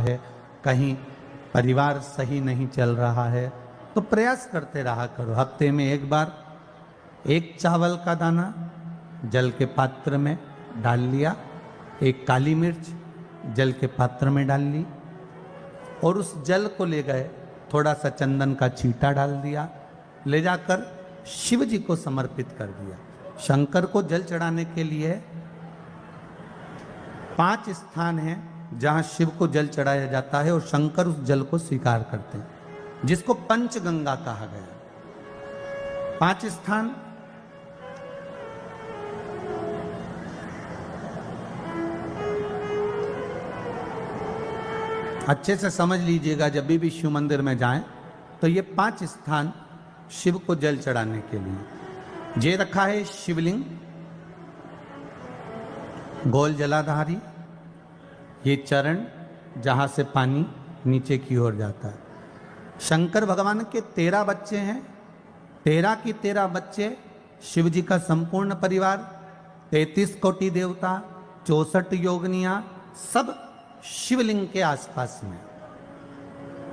है, कहीं परिवार सही नहीं चल रहा है, तो प्रयास करते रहा करो। हफ्ते में एक बार एक चावल का दाना जल के पात्र में डाल लिया, एक काली मिर्च जल के पात्र में डाल ली और उस जल को ले गए, थोड़ा सा चंदन का छींटा डाल दिया, ले जाकर शिव जी को समर्पित कर दिया। शंकर को जल चढ़ाने के लिए 5 स्थान हैं जहां शिव को जल चढ़ाया जाता है और शंकर उस जल को स्वीकार करते हैं, जिसको पंचगंगा कहा गया। 5 स्थान अच्छे से समझ लीजिएगा, जब भी शिव मंदिर में जाएं तो ये 5 स्थान शिव को जल चढ़ाने के लिए ये रखा है। शिवलिंग, गोल जलाधारी, ये चरण जहां से पानी नीचे की ओर जाता है। शंकर भगवान के 13 बच्चे हैं, 13 की 13 बच्चे, शिव जी का संपूर्ण परिवार, 33 कोटि देवता, 64 योगनियां, सब शिवलिंग के आसपास में।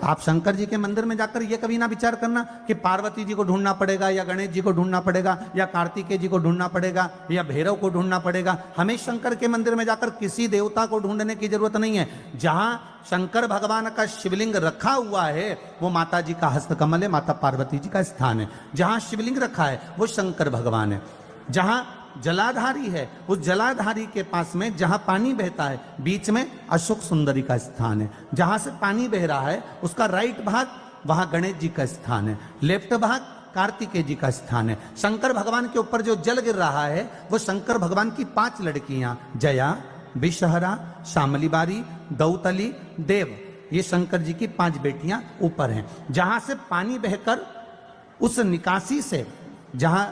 आप शंकर जी के मंदिर में जाकर ये कभी ना विचार करना कि पार्वती जी को ढूंढना पड़ेगा या गणेश जी को ढूंढना पड़ेगा या कार्तिकेय जी को ढूंढना पड़ेगा या भैरव को ढूंढना पड़ेगा। हमें शंकर के मंदिर में जाकर किसी देवता को ढूंढने की जरूरत नहीं है। जहां शंकर भगवान का शिवलिंग रखा हुआ है वो माता जी का हस्तकमल है, माता पार्वती जी का स्थान है। जहां शिवलिंग रखा है वो शंकर भगवान है। जहां जलाधारी है उस जलाधारी के पास में जहां पानी बहता है बीच में अशोक सुंदरी का स्थान है। जहां से पानी बह रहा है उसका राइट भाग वहां गणेश जी का स्थान है, लेफ्ट भाग कार्तिकेय जी का स्थान है। शंकर भगवान के ऊपर जो जल गिर रहा है वो शंकर भगवान की 5 लड़कियां जया, विषहरा, शामली बारी, दौतली, देव, ये शंकर जी की 5 बेटियां ऊपर हैं। जहां से पानी बहकर उस निकासी से, जहां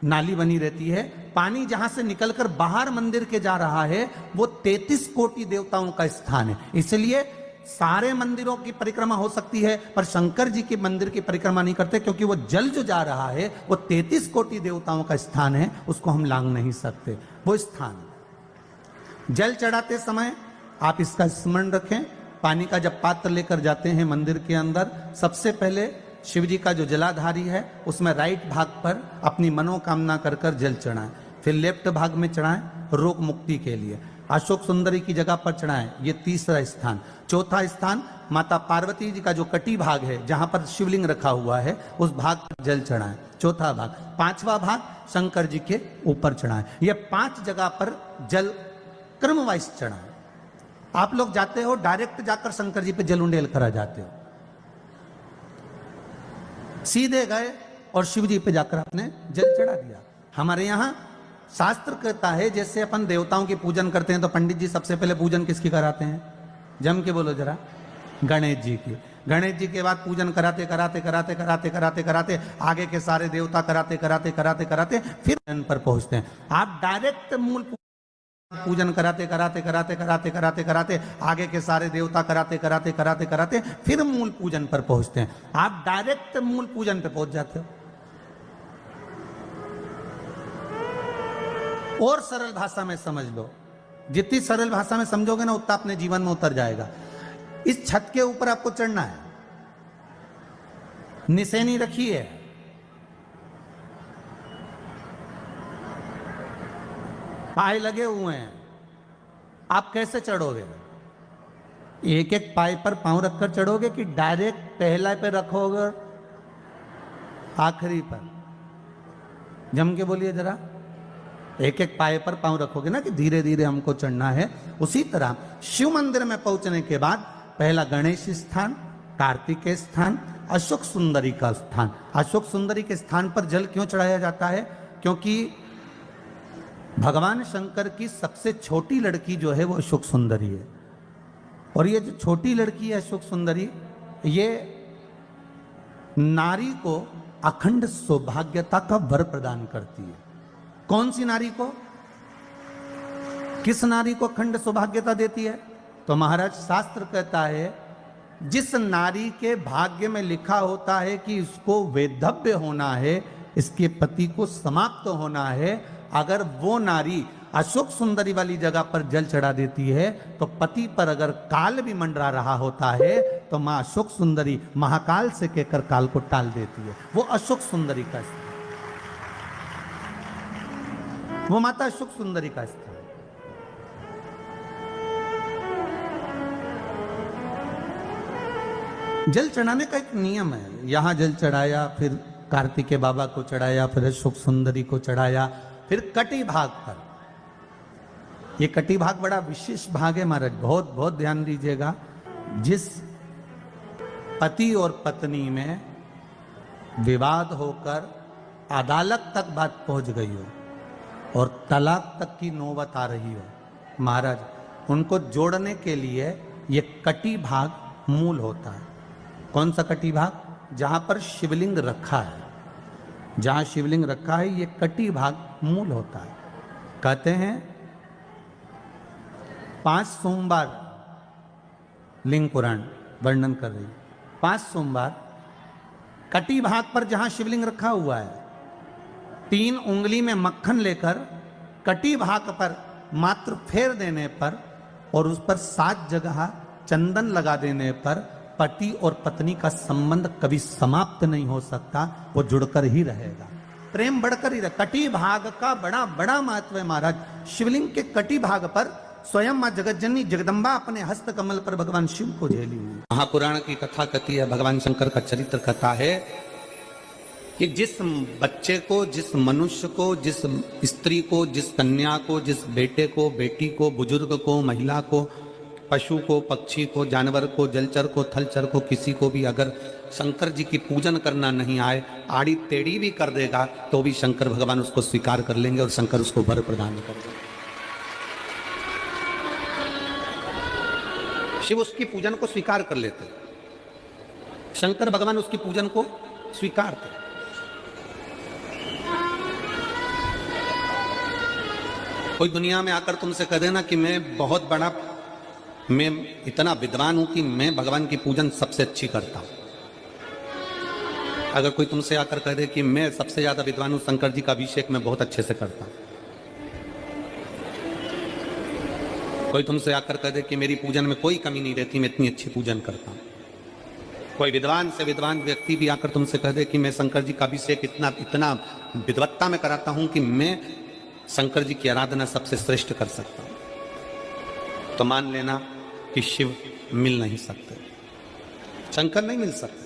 नाली बनी रहती है, पानी जहां से निकलकर बाहर मंदिर के जा रहा है वो 33 कोटि देवताओं का स्थान है। इसलिए सारे मंदिरों की परिक्रमा हो सकती है पर शंकर जी के मंदिर की परिक्रमा नहीं करते, क्योंकि वो जल जो जा रहा है वो 33 कोटि देवताओं का स्थान है, उसको हम लांग नहीं सकते। वो स्थान जल चढ़ाते समय आप इसका स्मरण रखें। पानी का जब पात्र लेकर जाते हैं मंदिर के अंदर, सबसे पहले शिव जी का जो जलाधारी है उसमें राइट भाग पर अपनी मनोकामना कर कर जल चढ़ाएं, फिर लेफ्ट भाग में चढ़ाएं रोग मुक्ति के लिए। अशोक सुंदरी की जगह पर चढ़ाएं, ये 3रा स्थान। 4था स्थान माता पार्वती जी का जो कटी भाग है जहां पर शिवलिंग रखा हुआ है उस भाग पर जल चढ़ाएं, 4था भाग। 5वां भाग शंकर जी के ऊपर चढ़ाएं। ये 5 जगह पर जल क्रम वाइज चढ़ाएं। आप लोग जाते हो डायरेक्ट जाकर शंकर जी पे जल उंडेल करा जाते हो, सीधे गए और शिव जी पे जाकर आपने जल चढ़ा दिया। हमारे यहाँ शास्त्र कहता है जैसे अपन देवताओं की पूजन करते हैं तो पंडित जी सबसे पहले पूजन किसकी कराते हैं? जम के बोलो जरा, गणेश जी की। गणेश जी के बाद पूजन कराते कराते कराते कराते कराते कराते आगे के सारे देवता कराते कराते कराते कराते फिर जन पर पहुंचते हैं। आप डायरेक्ट मूल पूजन कराते कराते कराते कराते कराते कराते आगे के सारे देवता कराते कराते कराते कराते फिर मूल पूजन पर पहुंचते हैं। आप डायरेक्ट मूल पूजन पे पहुंच जाते हो। और सरल भाषा में समझ लो, जितनी सरल भाषा में समझोगे ना उतना अपने जीवन में उतर जाएगा। इस छत के ऊपर आपको चढ़ना है, निशानी रखी है, पाए लगे हुए हैं, आप कैसे चढ़ोगे? एक एक पाए पर पांव रखकर चढ़ोगे कि डायरेक्ट पहला पे रखोगे आखिरी पर? जम के बोलिए जरा। एक एक पाए पर पांव रखोगे ना कि धीरे धीरे हमको चढ़ना है। उसी तरह शिव मंदिर में पहुंचने के बाद पहला गणेश स्थान, कार्तिकेय स्थान, अशोक सुंदरी का स्थान। अशोक सुंदरी के स्थान पर जल क्यों चढ़ाया जाता है? क्योंकि भगवान शंकर की सबसे छोटी लड़की जो है वो अशोक सुंदरी है। और ये जो छोटी लड़की है अशोक सुंदरी, ये नारी को अखंड सौभाग्यता का वर प्रदान करती है। कौन सी नारी को? किस नारी को अखंड सौभाग्यता देती है? तो महाराज शास्त्र कहता है जिस नारी के भाग्य में लिखा होता है कि इसको वैधव्य होना है, इसके पति को समाप्त होना है, अगर वो नारी अशोक सुंदरी वाली जगह पर जल चढ़ा देती है तो पति पर अगर काल भी मंडरा रहा होता है तो माँ अशोक सुंदरी महाकाल से कहकर काल को टाल देती है। वो अशोक सुंदरी का स्थान, वो माता अशोक सुंदरी का स्थान। जल चढ़ाने का एक नियम है। यहां जल चढ़ाया, फिर कार्तिकेय बाबा को चढ़ाया, फिर अशोक सुंदरी को चढ़ाया, फिर कटी भाग पर। ये कटी भाग बड़ा विशेष भाग है महाराज, बहुत बहुत ध्यान दीजिएगा। जिस पति और पत्नी में विवाद होकर अदालत तक बात पहुंच गई हो और तलाक तक की नौबत आ रही हो, महाराज उनको जोड़ने के लिए ये कटी भाग मूल होता है। कौन सा कटी भाग? जहां पर शिवलिंग रखा है, जहां शिवलिंग रखा है ये कटी भाग मूल होता है। कहते हैं 5 सोमवार लिंग पुराण वर्णन कर रही है, 5 सोमवार कटी भाग पर जहां शिवलिंग रखा हुआ है, 3 उंगली में मक्खन लेकर कटी भाग पर मात्र फेर देने पर और उस पर 7 जगह चंदन लगा देने पर पति और पत्नी का संबंध कभी समाप्त नहीं हो सकता, वो जुड़कर ही रहेगा, प्रेम बढ़कर ही रहेगा। कटी भाग का बड़ा बड़ा महत्व है महाराज। शिवलिंग के कटी भाग पर स्वयं मां जगतजननी जगदम्बा अपने हस्त कमल पर भगवान शिव को झेली हुई। महापुराण की कथा कहती है, भगवान शंकर का चरित्र कथा है कि जिस बच्चे को, जिस मनुष्य को, जिस स्त्री को, जिस कन्या को, जिस बेटे को, बेटी को, बुजुर्ग को, महिला को, पशु को, पक्षी को, जानवर को, जलचर को, थलचर को, किसी को भी अगर शंकर जी की पूजन करना नहीं आए, आड़ी टेढ़ी भी कर देगा तो भी शंकर भगवान उसको स्वीकार कर लेंगे और शंकर उसको वर प्रदान कर देंगे। शिव उसकी पूजन को स्वीकार कर लेते, शंकर भगवान उसकी पूजन को स्वीकार करते। कोई दुनिया में आकर तुमसे कह देना कि मैं इतना विद्वान हूं कि मैं भगवान की पूजन सबसे अच्छी करता हूं। अगर कोई तुमसे आकर कह दे कि मैं सबसे ज्यादा विद्वान हूं, शंकर जी का अभिषेक मैं बहुत अच्छे से करता हूं। कोई तुमसे आकर कह दे कि मेरी पूजन में कोई कमी नहीं रहती, मैं इतनी अच्छी पूजन करता हूं। कोई विद्वान से विद्वान व्यक्ति भी आकर तुमसे कह दे कि मैं शंकर जी का अभिषेक इतना विद्वत्ता में कराता हूं कि मैं शंकर जी की आराधना सबसे श्रेष्ठ कर सकता हूं, तो मान लेना कि शिव मिल नहीं सकते, शंकर नहीं मिल सकते।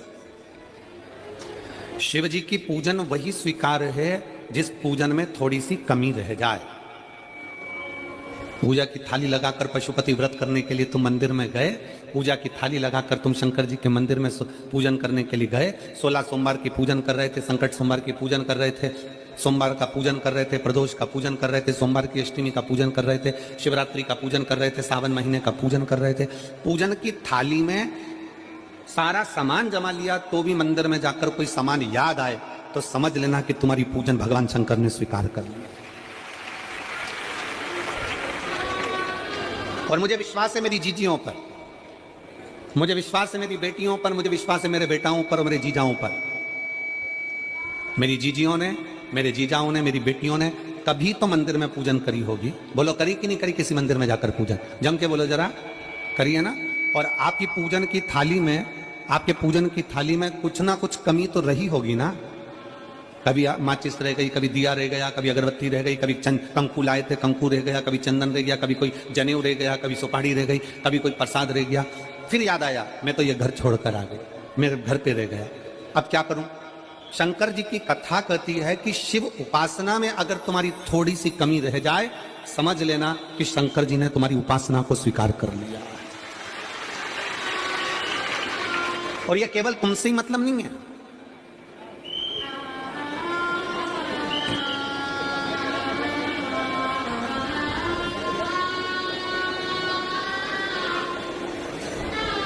शिव जी की पूजन वही स्वीकार है जिस पूजन में थोड़ी सी कमी रह जाए। पूजा की थाली लगाकर पशुपति व्रत करने के लिए तुम मंदिर में गए, पूजा की थाली लगाकर तुम शंकर जी के मंदिर में पूजन करने के लिए गए, 16 सोमवार की पूजन कर रहे थे, संकट सोमवार की पूजन कर रहे थे, सोमवार का पूजन कर रहे थे, प्रदोष का पूजन कर रहे थे, सोमवार की अष्टमी का पूजन कर रहे थे, शिवरात्रि का पूजन कर रहे थे, सावन महीने का पूजन कर रहे थे। पूजन की थाली में सारा सामान जमा लिया तो भी मंदिर में जाकर कोई सामान याद आए तो समझ लेना कि तुम्हारी पूजन भगवान शंकर ने स्वीकार कर लिया। और मुझे विश्वास है मेरी जीजियों पर, मुझे विश्वास है मेरी बेटियों पर, मुझे विश्वास है मेरे बेटाओं पर और मेरे जीजाओं पर। मेरी जीजियों ने, मेरे जीजाओं ने, मेरी बेटियों ने कभी तो मंदिर में पूजन करी होगी। बोलो करी कि नहीं करी किसी मंदिर में जाकर पूजन? जम के बोलो जरा, करिए ना। और आपकी पूजन की थाली में, आपके पूजन की थाली में कुछ ना कुछ कमी तो रही होगी ना। कभी माचिस रह गई, कभी दिया रह गया, कभी अगरबत्ती रह गई, कभी कंकु लाए थे कंकु रह गया, कभी चंदन रह गया, कभी कोई जनेऊ रह गया, कभी सुपारी रह गई, कभी कोई प्रसाद रह गया। फिर याद आया मैं तो ये घर छोड़कर आ गई, मेरे घर पे रह गया, अब क्या करूं? शंकर जी की कथा कहती है कि शिव उपासना में अगर तुम्हारी थोड़ी सी कमी रह जाए, समझ लेना कि शंकर जी ने तुम्हारी उपासना को स्वीकार कर लिया। और यह केवल तुमसे ही मतलब नहीं है,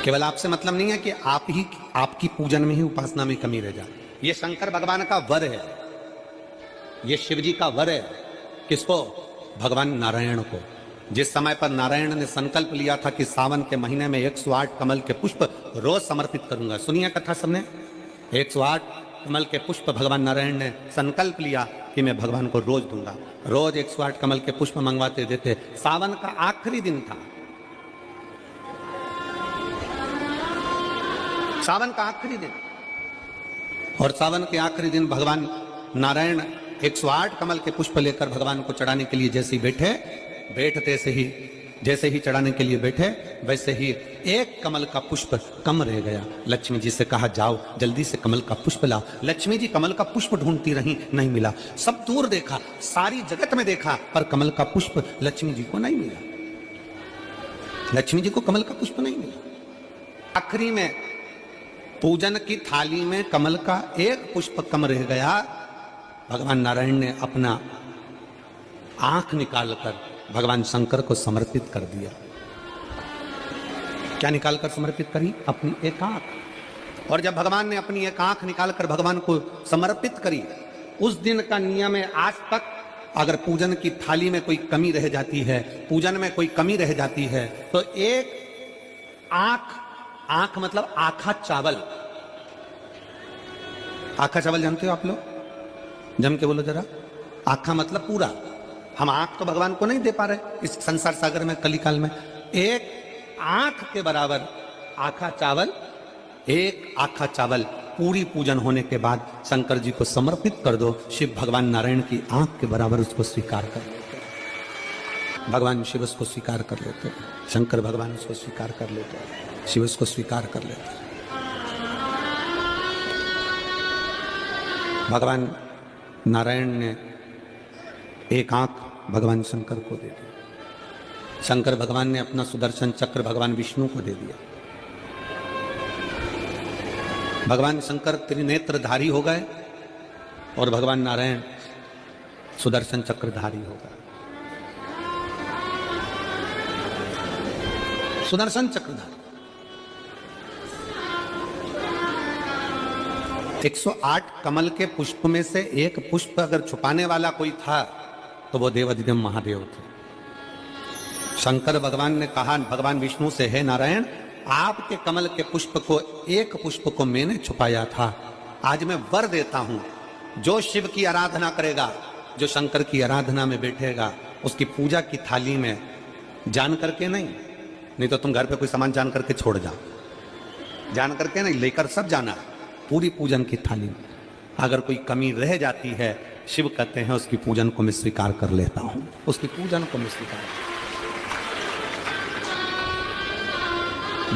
केवल आपसे मतलब नहीं है कि आपकी पूजन में ही उपासना में कमी रह जाए। ये शंकर भगवान का वर है, ये शिव जी का वर है। किसको? भगवान नारायण को। जिस समय पर नारायण ने संकल्प लिया था कि सावन के महीने में 108 कमल के पुष्प रोज समर्पित करूंगा। सुनिए कथा सबने, 108 कमल के पुष्प भगवान नारायण ने संकल्प लिया कि मैं भगवान को रोज दूंगा। रोज 108 कमल के पुष्प मंगवाते देते। सावन का आखिरी दिन था, सावन का आखिरी दिन, और सावन के आखिरी दिन भगवान नारायण 108 कमल के पुष्प लेकर भगवान को चढ़ाने के लिए जैसे ही बैठते से ही जैसे ही चढ़ाने के लिए बैठे, वैसे ही एक कमल का पुष्प कम रह गया। लक्ष्मी जी से कहा, जाओ जल्दी से कमल का पुष्प लाओ। लक्ष्मी जी कमल का पुष्प ढूंढती रही, नहीं मिला। सब दूर देखा, सारी जगत में देखा, पर कमल का पुष्प लक्ष्मी जी को नहीं मिला। लक्ष्मी जी को कमल का पुष्प नहीं मिला। आखिरी में पूजन की थाली में कमल का एक पुष्प कम रह गया। भगवान नारायण ने अपना आंख निकालकर भगवान शंकर को समर्पित कर दिया। क्या निकालकर समर्पित करी? अपनी एक आंख। और जब भगवान ने अपनी एक आंख निकालकर भगवान को समर्पित करी, उस दिन का नियम है, आज तक अगर पूजन की थाली में कोई कमी रह जाती है, पूजन में कोई कमी रह जाती है, तो एक आंख मतलब आखा चावल। आखा चावल जानते हो आप लोग? जम के बोलो जरा। आखा मतलब पूरा। हम आंख तो भगवान को नहीं दे पा रहे इस संसार सागर में, कलिकाल में। एक आंख के बराबर आखा चावल, एक आखा चावल पूरी पूजन होने के बाद शंकर जी को समर्पित कर दो। शिव भगवान नारायण की आंख के बराबर उसको स्वीकार कर लेते। भगवान शिव उसको स्वीकार कर लेते, शंकर भगवान उसको स्वीकार कर लेते, शिव उसको स्वीकार कर लेते। भगवान नारायण ने एक आंख भगवान शंकर को दे दी। शंकर भगवान ने अपना सुदर्शन चक्र भगवान विष्णु को दे दिया। भगवान शंकर त्रिनेत्रधारी हो गए और भगवान नारायण सुदर्शन चक्रधारी हो गए। सुदर्शन चक्रधारी 108 कमल के पुष्प में से एक पुष्प अगर छुपाने वाला कोई था तो वो देवाधिदेव महादेव थे। शंकर भगवान ने कहा भगवान विष्णु से, हे नारायण, आपके कमल के पुष्प को, एक पुष्प को मैंने छुपाया था। आज मैं वर देता हूं, जो शिव की आराधना करेगा, जो शंकर की आराधना में बैठेगा, उसकी पूजा की थाली में जान करके नहीं तो तुम घर पे कोई सामान जान करके छोड़ जाओ, जान करके नहीं, लेकर सब जाना। पूरी पूजन की थाली में अगर कोई कमी रह जाती है, शिव कहते हैं उसकी पूजन को मैं स्वीकार कर लेता हूं, उसकी पूजन को मैं स्वीकार।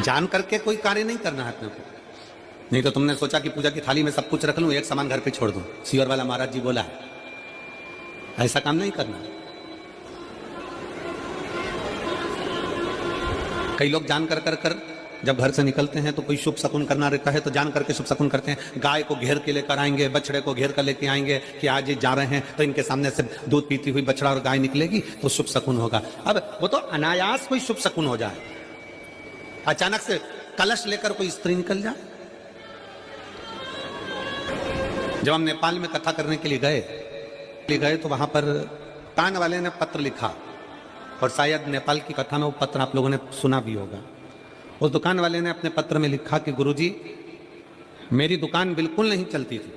जान करके कोई कार्य नहीं करना है अपने को। नहीं तो तुमने सोचा कि पूजा की थाली में सब कुछ रख लूं, एक सामान घर पे छोड़ दूं। सीवर वाला महाराज जी बोला है, ऐसा काम नहीं करना। कई लोग जान कर जब घर से निकलते हैं तो कोई शुभ शकुन करना रहता है तो जान करके शुभ शकुन करते हैं। गाय को घेर के लेकर आएंगे, बछड़े को घेर कर लेके आएंगे कि आज ये जा रहे हैं तो इनके सामने से दूध पीती हुई बछड़ा और गाय निकलेगी तो शुभ शकुन होगा। अब वो तो अनायास कोई शुभ शकुन हो जाए। अचानक से कलश लेकर कोई स्त्री निकल जाए। जब हम नेपाल में कथा करने के लिए गए तो वहां पर कान वाले ने पत्र लिखा, और शायद नेपाल की कथा में वो पत्र आप लोगों ने सुना भी होगा। उस दुकान वाले ने अपने पत्र में लिखा कि गुरुजी, मेरी दुकान बिल्कुल नहीं चलती थी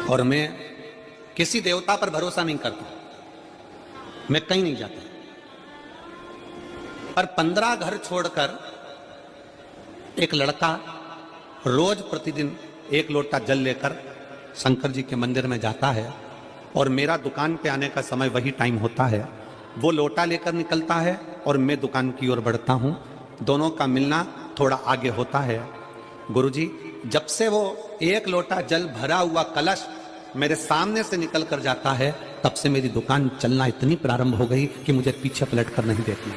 और मैं किसी देवता पर भरोसा नहीं करता, मैं कहीं नहीं जाता, पर 15 घर छोड़कर एक लड़का रोज प्रतिदिन 1 लोटा जल लेकर शंकर जी के मंदिर में जाता है और मेरा दुकान पे आने का समय वही टाइम होता है। वो लोटा लेकर निकलता है और मैं दुकान की ओर बढ़ता हूँ। दोनों का मिलना थोड़ा आगे होता है। गुरुजी, जब से वो 1 लोटा जल भरा हुआ कलश मेरे सामने से निकल कर जाता है, तब से मेरी दुकान चलना इतनी प्रारंभ हो गई कि मुझे पीछे पलट कर नहीं देखना।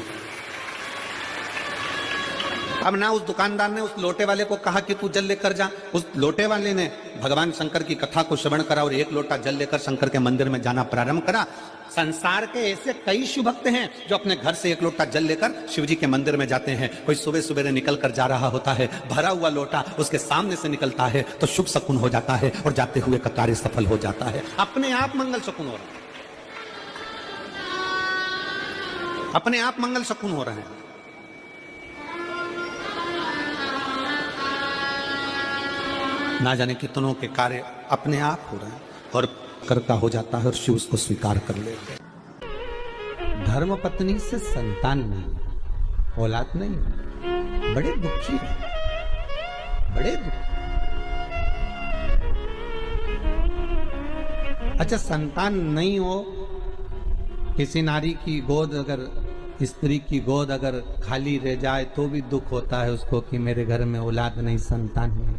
अब ना उस दुकानदार ने उस लोटे वाले को कहा कि तू जल लेकर जा, उस लोटे वाले ने भगवान शंकर की कथा को श्रवण करा और 1 लोटा जल लेकर शंकर के मंदिर में जाना प्रारंभ करा। संसार के ऐसे कई शिव भक्त हैं जो अपने घर से 1 लोटा जल लेकर शिव जी के मंदिर में जाते हैं। कोई सुबह सुबह निकल कर जा रहा होता है, भरा हुआ लोटा उसके सामने से निकलता है तो शुभ शकुन हो जाता है और जाते हुए का कार्य सफल हो जाता है। अपने आप मंगल शकुन हो रहा है, अपने आप मंगल शकुन हो रहे हैं। ना जाने कितनों के कार्य अपने आप हो रहे हैं और करता हो जाता है और शिव उसको स्वीकार कर लेते हैं। धर्म पत्नी से संतान नहीं, औलाद नहीं, बड़े दुखी है, बड़े दुखी। अच्छा, संतान नहीं हो, किसी नारी की गोद अगर, स्त्री की गोद अगर खाली रह जाए तो भी दुख होता है उसको कि मेरे घर में औलाद नहीं, संतान नहीं।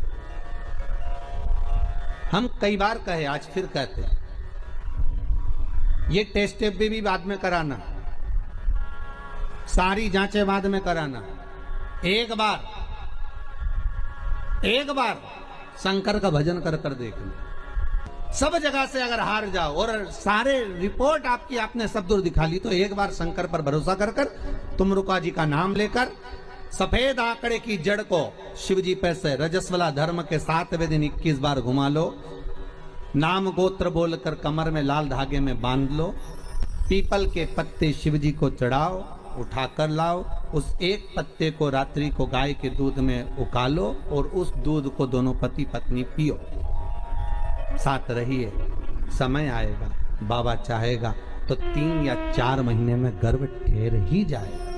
हम कई बार कहे, आज फिर कहते हैं, ये टेस्ट भी बाद में कराना, सारी जांचें बाद में कराना। एक बार शंकर का भजन कर कर देखना। सब जगह से अगर हार जाओ और सारे रिपोर्ट आपकी आपने सब दूर दिखा ली, तो एक बार शंकर पर भरोसा कर कर तुमरुका जी का नाम लेकर सफेद आंकड़े की जड़ को शिव जी पे से रजस्वला धर्म के 7वें दिन 21 बार घुमा लो। नाम गोत्र बोलकर कमर में लाल धागे में बांध लो। पीपल के पत्ते शिव जी को चढ़ाओ, उठाकर लाओ। उस एक पत्ते को रात्रि को गाय के दूध में उकालो और उस दूध को दोनों पति पत्नी पियो। साथ रहिए, समय आएगा, बाबा चाहेगा तो 3 या 4 महीने में गर्भ ठहर ही जाएगा।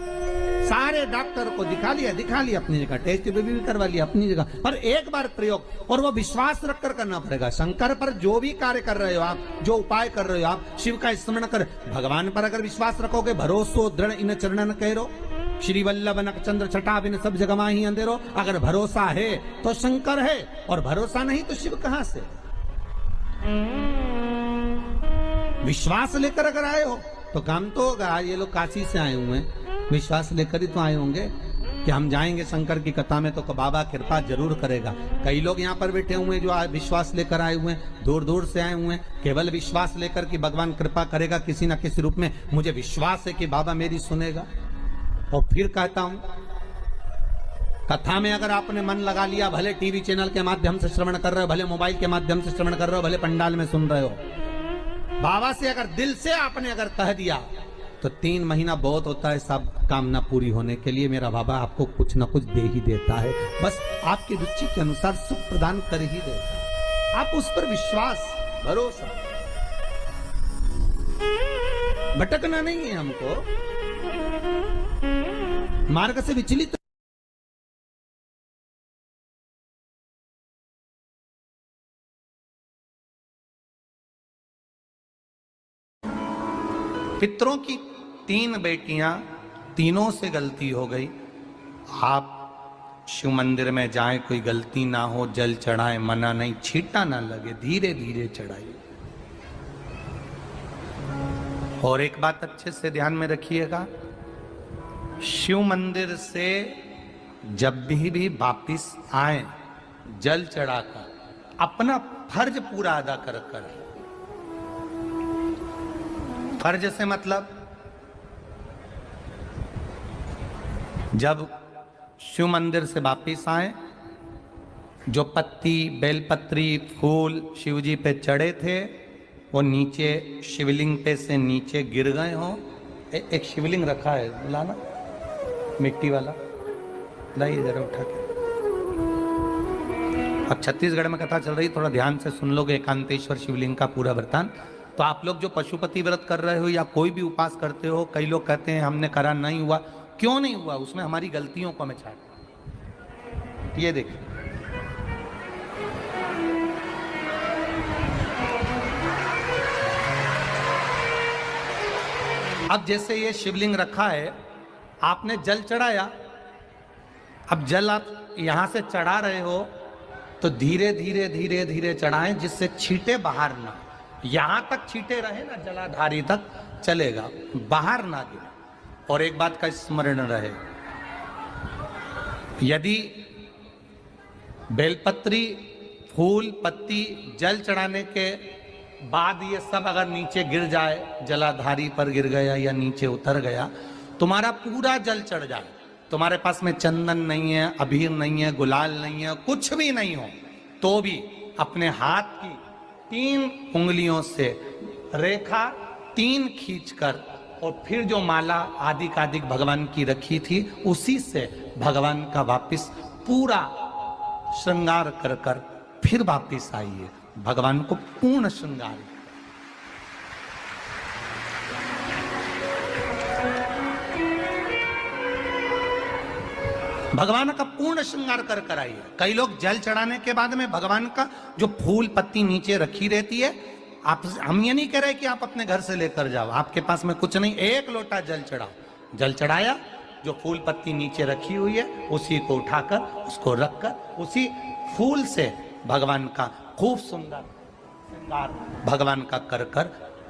सारे डॉक्टर को दिखा लिया अपनी जगह, टेस्ट भी करवा लिया अपनी जगह, पर एक बार प्रयोग, और वो विश्वास रखकर करना पड़ेगा। शंकर पर जो भी कार्य कर रहे हो आप, जो उपाय कर रहे हो आप, शिव का स्मरण कर, भगवान पर अगर विश्वास रखोगे, भरोसो दृढ़ इन चरणन कहो, श्री वल्लभ नक चंद्र छटा बिन सब जगह ही अंधेरो। अगर भरोसा है तो शंकर है, और भरोसा नहीं तो शिव कहां से। विश्वास लेकर अगर आए हो तो काम तो होगा। ये लोग काशी से आए हुए हैं, विश्वास लेकर ही तो आए होंगे कि हम जाएंगे शंकर की कथा में तो बाबा कृपा जरूर करेगा। कई लोग यहाँ पर बैठे हुए हैं जो विश्वास लेकर आए हुए हैं, दूर दूर से आए हुए हैं, केवल विश्वास लेकर कि भगवान कृपा करेगा किसी न किसी रूप में। मुझे विश्वास है कि बाबा मेरी सुनेगा। और फिर कहता हूं, कथा में अगर आपने मन लगा लिया, भले टीवी चैनल के माध्यम से श्रवण कर रहे हो, भले मोबाइल के माध्यम से श्रवण कर रहे हो, भले पंडाल में सुन रहे हो, बाबा से अगर दिल से आपने अगर कह दिया तो 3 महीना बहुत होता है सब कामना पूरी होने के लिए। मेरा बाबा आपको कुछ ना कुछ दे ही देता है, बस आपकी रुचि के अनुसार सुख प्रदान कर ही देता है। आप उस पर विश्वास, भरोसा, भटकना नहीं है हमको, मार्ग से विचलित। पितरों की 3 बेटियां, तीनों से गलती हो गई। आप शिव मंदिर में जाएं, कोई गलती ना हो, जल चढ़ाएं, मना नहीं, छींटा ना लगे, धीरे धीरे चढ़ाइए। और एक बात अच्छे से ध्यान में रखिएगा, शिव मंदिर से जब भी वापिस आए, जल चढ़ाकर अपना फर्ज पूरा अदा कर कर। फर्ज से मतलब जब शिव मंदिर से वापिस आए, जो पत्ती, बेलपत्री, फूल शिव जी पे चढ़े थे वो नीचे शिवलिंग पे से नीचे गिर गए हो। एक शिवलिंग रखा है, लाना मिट्टी वाला, लाइए जरा उठा के। अब छत्तीसगढ़ में कथा चल रही, थोड़ा ध्यान से सुन लोगे एकांतेश्वर शिवलिंग का पूरा वृत्तांत। तो आप लोग जो पशुपति व्रत कर रहे हो या कोई भी उपास करते हो, कई लोग कहते हैं हमने करा नहीं हुआ। क्यों नहीं हुआ? उसमें हमारी गलतियों को हमें छाट। ये देखिए, अब जैसे ये शिवलिंग रखा है, आपने जल चढ़ाया, अब जल आप यहां से चढ़ा रहे हो तो धीरे धीरे धीरे धीरे चढ़ाएं जिससे छींटे बाहर ना, यहां तक छींटे रहे ना, जलाधारी तक चलेगा, बाहर ना गिरे। और एक बात का स्मरण रहे, यदि बेलपत्री, फूल, पत्ती जल चढ़ाने के बाद ये सब अगर नीचे गिर जाए, जलाधारी पर गिर गया या नीचे उतर गया, तुम्हारा पूरा जल चढ़ जाए, तुम्हारे पास में चंदन नहीं है, अबीर नहीं है, गुलाल नहीं है, कुछ भी नहीं हो, तो भी अपने हाथ की 3 उंगलियों से रेखा 3 खींचकर और फिर जो माला आदिकादिक भगवान की रखी थी उसी से भगवान का वापिस पूरा श्रृंगार कर कर फिर वापिस आइए, भगवान को पूर्ण श्रृंगार। भगवान का पूर्ण श्रृंगार कर कर आइए। कई लोग जल चढ़ाने के बाद में भगवान का जो फूल पत्ती नीचे रखी रहती है, आप, हम ये नहीं कह रहे कि आप अपने घर से लेकर जाओ, आपके पास में कुछ नहीं, एक लोटा जल चढ़ाओ। जल चढ़ाया, जो फूल पत्ती नीचे रखी हुई है उसी को उठाकर उसको रखकर उसी फूल से भगवान का खूब सुंदर श्रृंगार भगवान का कर कर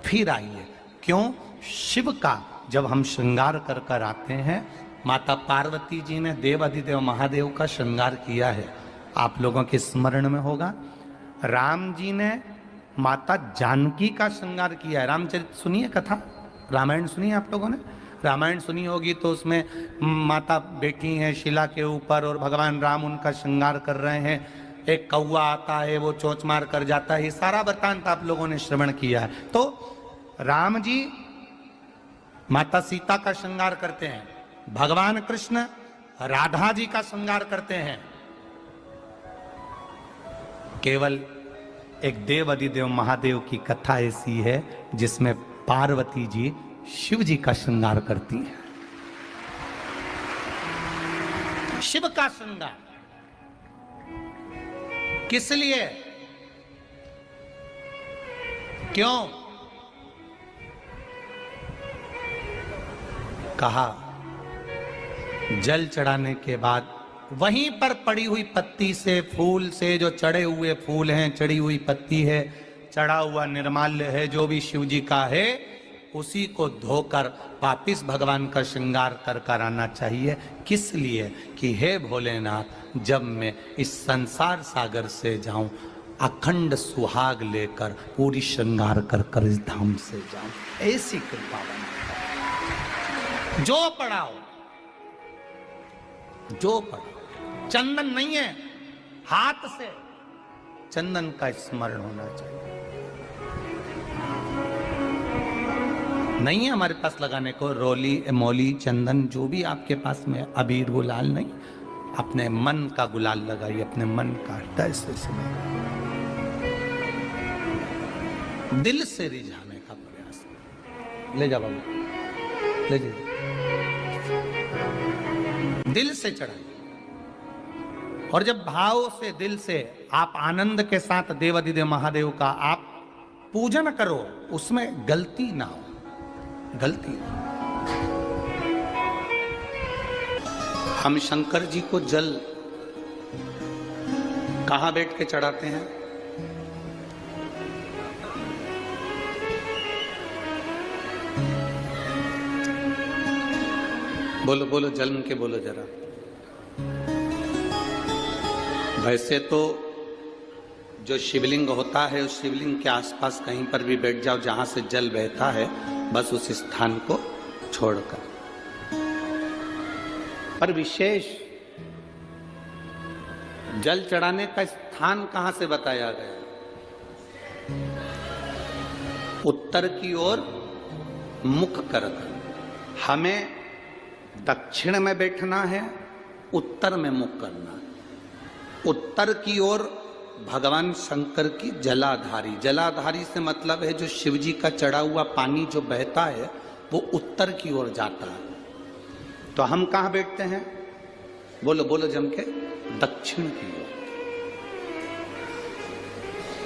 फिर आइए। क्यों? शिव का जब हम श्रृंगार कर कर आते हैं, माता पार्वती जी ने देव अधिदेव महादेव का श्रृंगार किया है, आप लोगों के स्मरण में होगा। राम जी ने माता जानकी का श्रृंगार किया है। रामचरित सुनिए कथा, रामायण सुनिए आप लोगों ने, रामायण सुनी होगी तो उसमें माता बैठी हैं शिला के ऊपर और भगवान राम उनका श्रृंगार कर रहे हैं। एक कौवा आता है, वो चोंच मार कर जाता है, ये सारा वृत्तांत आप लोगों ने श्रवण किया है। तो राम जी माता सीता का श्रृंगार करते हैं, भगवान कृष्ण राधा जी का श्रृंगार करते हैं। केवल एक देव अधिदेव महादेव की कथा ऐसी है जिसमें पार्वती जी शिव जी का श्रृंगार करती है। शिव का श्रृंगार किस लिए? क्यों? कहा जल चढ़ाने के बाद वहीं पर पड़ी हुई पत्ती से, फूल से, जो चढ़े हुए फूल हैं, चढ़ी हुई पत्ती है, चढ़ा हुआ निर्माल्य है, जो भी शिव जी का है, उसी को धोकर वापिस भगवान का श्रृंगार कर कर आना चाहिए। किस लिए? कि हे भोलेनाथ, जब मैं इस संसार सागर से जाऊं, अखंड सुहाग लेकर पूरी श्रृंगार कर कर इस धाम से जाऊं, ऐसी कृपा बना। जो पढ़ाओ, जो पढ़ाओ, चंदन नहीं है, हाथ से चंदन का स्मरण होना चाहिए। नहीं है हमारे पास लगाने को रोली, मौली, चंदन, जो भी आपके पास में, अबीर, गुलाल नहीं, अपने मन का गुलाल लगाइए, अपने मन का हृदय से दिल से रिझाने का प्रयास। ले जा बाबू, ले जा, दिल से चढ़ाइए। और जब भाव से, दिल से आप आनंद के साथ देव अधिदेव महादेव का आप पूजन करो, उसमें गलती ना हो, गलती। हम शंकर जी को जल कहां बैठ के चढ़ाते हैं? बोलो बोलो, जन्म के बोलो जरा। वैसे तो जो शिवलिंग होता है, उस शिवलिंग के आसपास कहीं पर भी बैठ जाओ जहां से जल बहता है, बस उस स्थान को छोड़कर। पर विशेष जल चढ़ाने का स्थान कहां से बताया गया? उत्तर की ओर मुख कर। हमें दक्षिण में बैठना है, उत्तर में मुख करना है। उत्तर की ओर भगवान शंकर की जलाधारी, जलाधारी से मतलब है जो शिव जी का चढ़ा हुआ पानी जो बहता है वो उत्तर की ओर जाता है। तो हम कहां बैठते हैं? बोलो बोलो जम के, दक्षिण की ओर।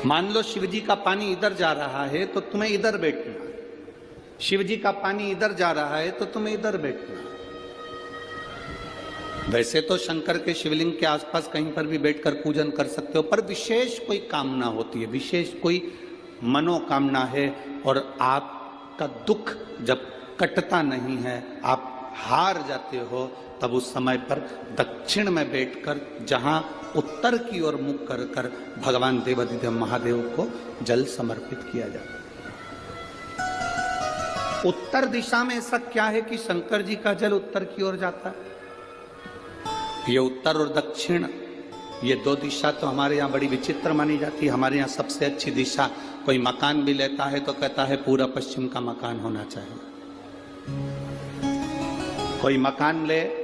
मान लो शिव जी का पानी इधर जा रहा है तो तुम्हें इधर बैठना, शिव जी का पानी इधर जा रहा है तो तुम्हें इधर बैठना। वैसे तो शंकर के शिवलिंग के आसपास कहीं पर भी बैठकर पूजन कर सकते हो, पर विशेष कोई कामना होती है, विशेष कोई मनोकामना है और आपका दुख जब कटता नहीं है, आप हार जाते हो, तब उस समय पर दक्षिण में बैठकर जहां उत्तर की ओर मुख कर कर भगवान देवाधिदेव महादेव को जल समर्पित किया जाता है। उत्तर दिशा में ऐसा क्या है कि शंकर जी का जल उत्तर की ओर जाता है? ये उत्तर और दक्षिण, ये दो दिशा तो हमारे यहाँ बड़ी विचित्र मानी जाती है। हमारे यहाँ सबसे अच्छी दिशा, कोई मकान भी लेता है तो कहता है पूरा पश्चिम का मकान होना चाहिए। कोई मकान ले,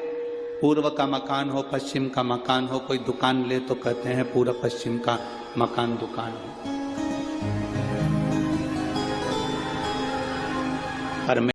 पूर्व का मकान हो, पश्चिम का मकान हो, कोई दुकान ले तो कहते हैं पूरा पश्चिम का मकान दुकान हो। पर